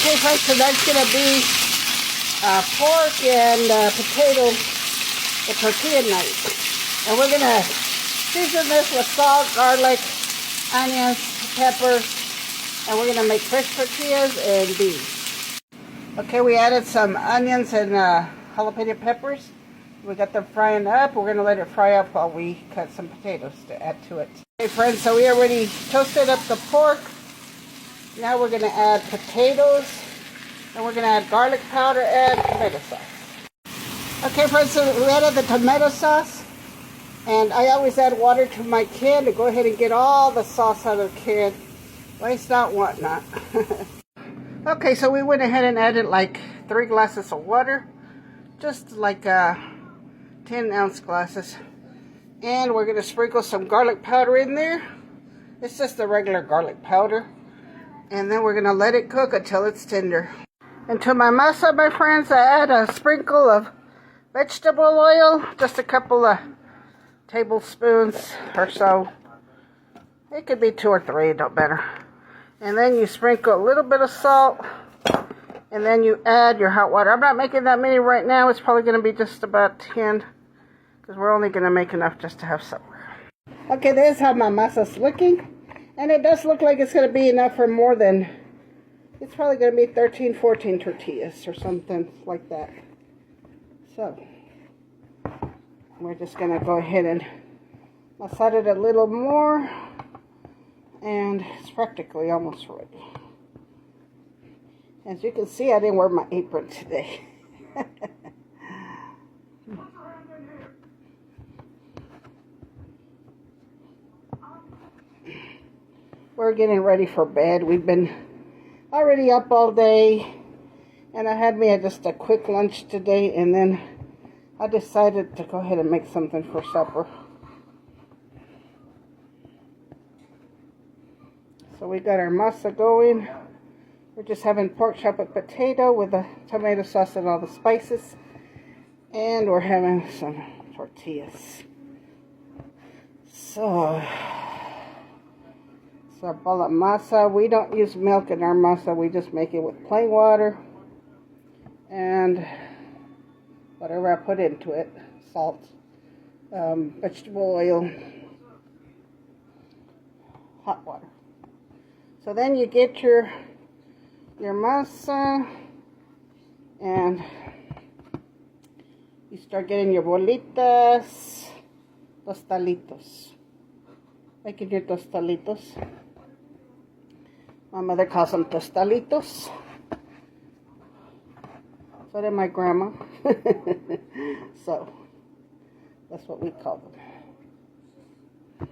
Okay, folks, so that's going to be pork and potato, the tortilla night. And we're going to season this with salt, garlic, onions, peppers, and we're going to make fresh tortillas and beans. Okay, we added some onions and jalapeno peppers. We got them frying up. We're going to let it fry up while we cut some potatoes to add to it. Okay, friends, so we already toasted up the pork. Now we're going to add potatoes. And we're going to add garlic powder and tomato sauce. Okay, friends, so we added the tomato sauce. And I always add water to my can to go ahead and get all the sauce out of the can. Waste not, want not. Okay, so we went ahead and added like 3 glasses of water. Just like 10-ounce glasses. And we're going to sprinkle some garlic powder in there. It's just the regular garlic powder. And then we're going to let it cook until it's tender. And to my masa, my friends, I add a sprinkle of vegetable oil. Just a couple of tablespoons or so. It could be 2 or 3, it don't matter. And then you sprinkle a little bit of salt. And then you add your hot water. I'm not making that many right now. It's probably going to be just about 10. Because we're only going to make enough just to have supper. Okay, there's how my masa's looking. And it does look like it's going to be enough for more than... It's probably going to be 13, 14 tortillas or something like that. So, we're just going to go ahead and massage it a little more. And it's practically almost ready. As you can see, I didn't wear my apron today. We're getting ready for bed. We've been already up all day, and I had me just a quick lunch today, and then I decided to go ahead and make something for supper. So we got our masa going. We're just having pork chop with potato with the tomato sauce and all the spices, and we're having some tortillas. So our bowl of masa. We don't use milk in our masa. We just make it with plain water and whatever I put into it. Salt, vegetable oil, hot water. So then you get your masa and you start getting your bolitas, tostalitos. Making your tostalitos. My mother calls them tostalitos. So did my grandma. So, that's what we call them.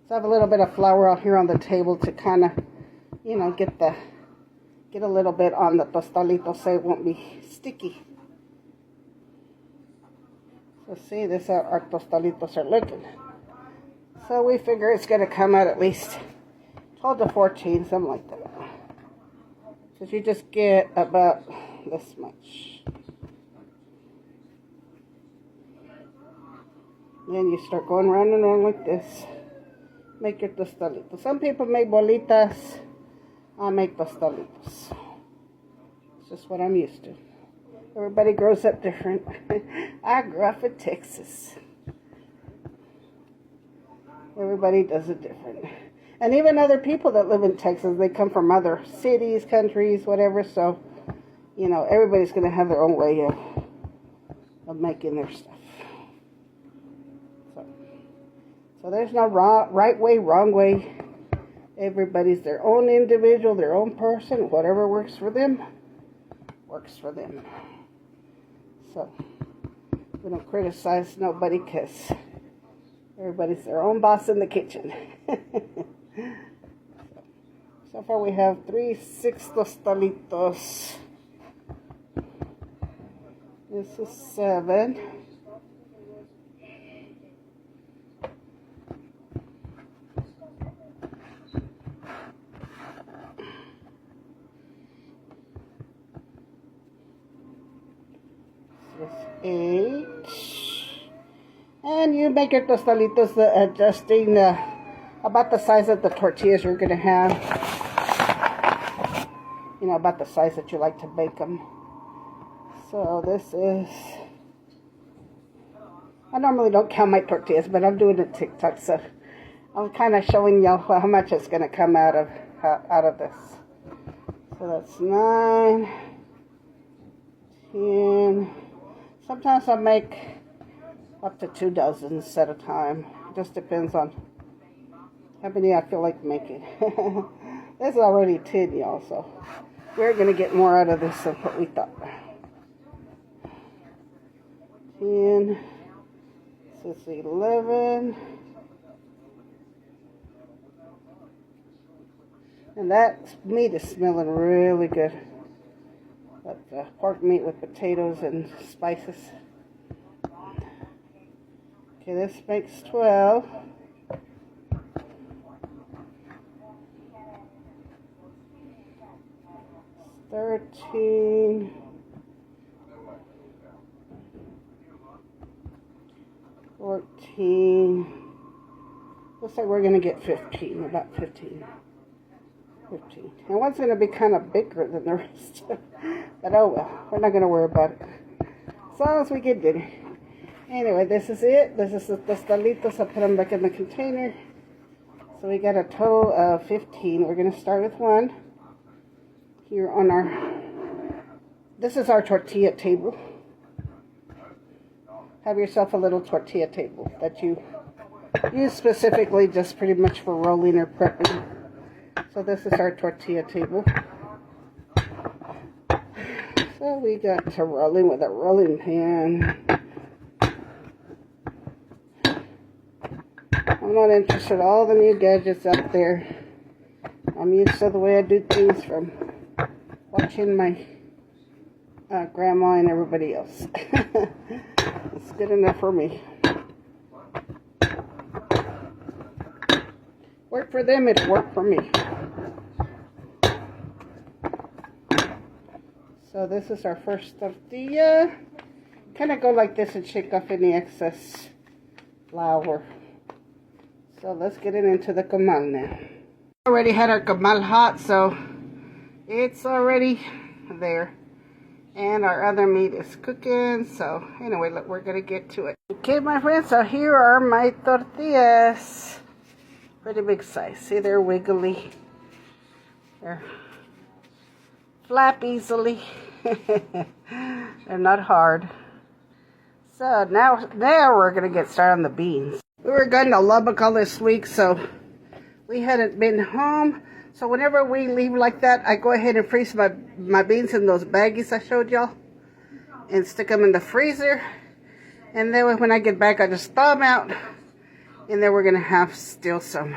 So I have a little bit of flour out here on the table to kind of, you know, get a little bit on the tostalito so it won't be sticky. So see, this is how our tostalitos are looking. So we figure it's going to come out at least 12 to 14, something like that. So you just get about this much. Then you start going round and round like this. Make your tostalitos. Some people make bolitas. I make tostalitos. It's just what I'm used to. Everybody grows up different. I grew up in Texas. Everybody does it different. And even other people that live in Texas, they come from other cities, countries, whatever. So, you know, everybody's going to have their own way of making their stuff. So there's no right way, wrong way. Everybody's their own individual, their own person. Whatever works for them, works for them. So we don't criticize nobody because everybody's their own boss in the kitchen. So far we have 6 tostalitos. This is 7. This is 8. And you make your tostalitos adjusting about the size of the tortillas you're going to have. you know, about the size that you like to bake them. So this is, I normally don't count my tortillas, but I'm doing it TikTok, so I'm kind of showing y'all how much it's going to come out of this. So that's 9, 10. Sometimes I make up to 2 dozens at a time. It just depends on how many I feel like making. This is already 10, y'all, so we're going to get more out of this than what we thought. 10. This is 11. And that meat is smelling really good. That pork meat with potatoes and spices. Okay, this makes 12. $13. 14. Looks like we're going to get 15, about 15. 15. And one's going to be kind of bigger than the rest. But oh well, we're not going to worry about it. As long as we get dinner. Anyway, this is it. This is the tostalitos. I put them back in the container. So we got a total of 15. We're going to start with one. Here on our, this is our tortilla table. Have yourself a little tortilla table that you use specifically just pretty much for rolling or prepping. So this is our tortilla table. So we got to rolling with a rolling pin. I'm not interested in all the new gadgets out there. I'm used to the way I do things from watching my grandma and everybody else. It's good enough for me. Work for them, it worked for me. So this is our first tortilla. Kind of go like this and shake off any excess flour. So let's get it into the comal now. Already had our comal hot, so it's already there. And our other meat is cooking. So anyway, look, we're going to get to it. Okay, my friends, so here are my tortillas. Pretty big size. See, they're wiggly. They're flap easily. They're not hard. So now we're going to get started on the beans. We were going to Lubbock all this week, so we hadn't been home. So whenever we leave like that, I go ahead and freeze my beans in those baggies I showed y'all. And stick them in the freezer. And then when I get back, I just thaw them out. And then we're going to have still some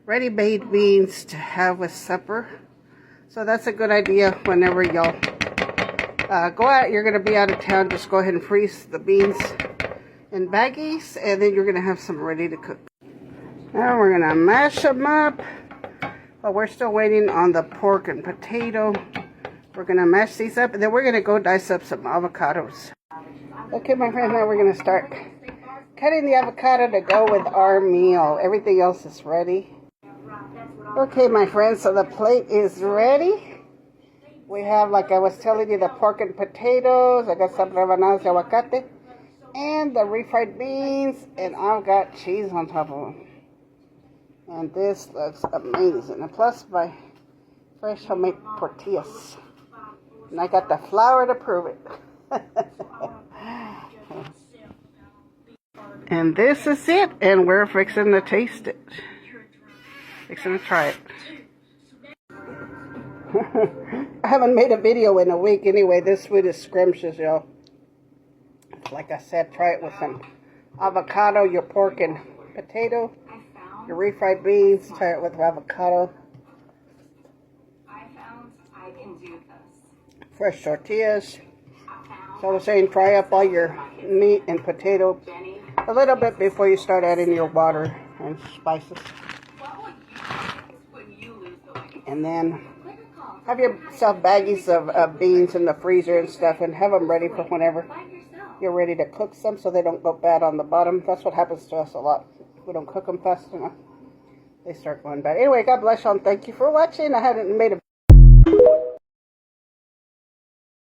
ready-made beans to have with supper. So that's a good idea whenever y'all go out. You're going to be out of town. Just go ahead and freeze the beans in baggies. And then you're going to have some ready to cook. Now we're going to mash them up. But we're still waiting on the pork and potato. We're going to mash these up. And then we're going to go dice up some avocados. Okay, my friends, now we're going to start cutting the avocado to go with our meal. Everything else is ready. Okay, my friends, so the plate is ready. We have, like I was telling you, the pork and potatoes. I got some rebanadas de aguacate. And the refried beans. And I've got cheese on top of them. And this looks amazing. And plus my fresh homemade tortillas. And I got the flour to prove it. And this is it. And we're fixing to taste it. Fixing to try it. I haven't made a video in a week anyway. This food is scrumptious, y'all. Like I said, try it with some avocado, your pork and potato. Your refried beans, try it with avocado. Fresh tortillas. So I was saying, fry up all your meat and potato a little bit before you start adding your water and spices. And then have yourself baggies of beans in the freezer and stuff, and have them ready for whenever you're ready to cook some so they don't go bad on the bottom. That's what happens to us a lot. We don't cook them fast enough. They start going bad. Anyway, God bless y'all and thank you for watching. I haven't made a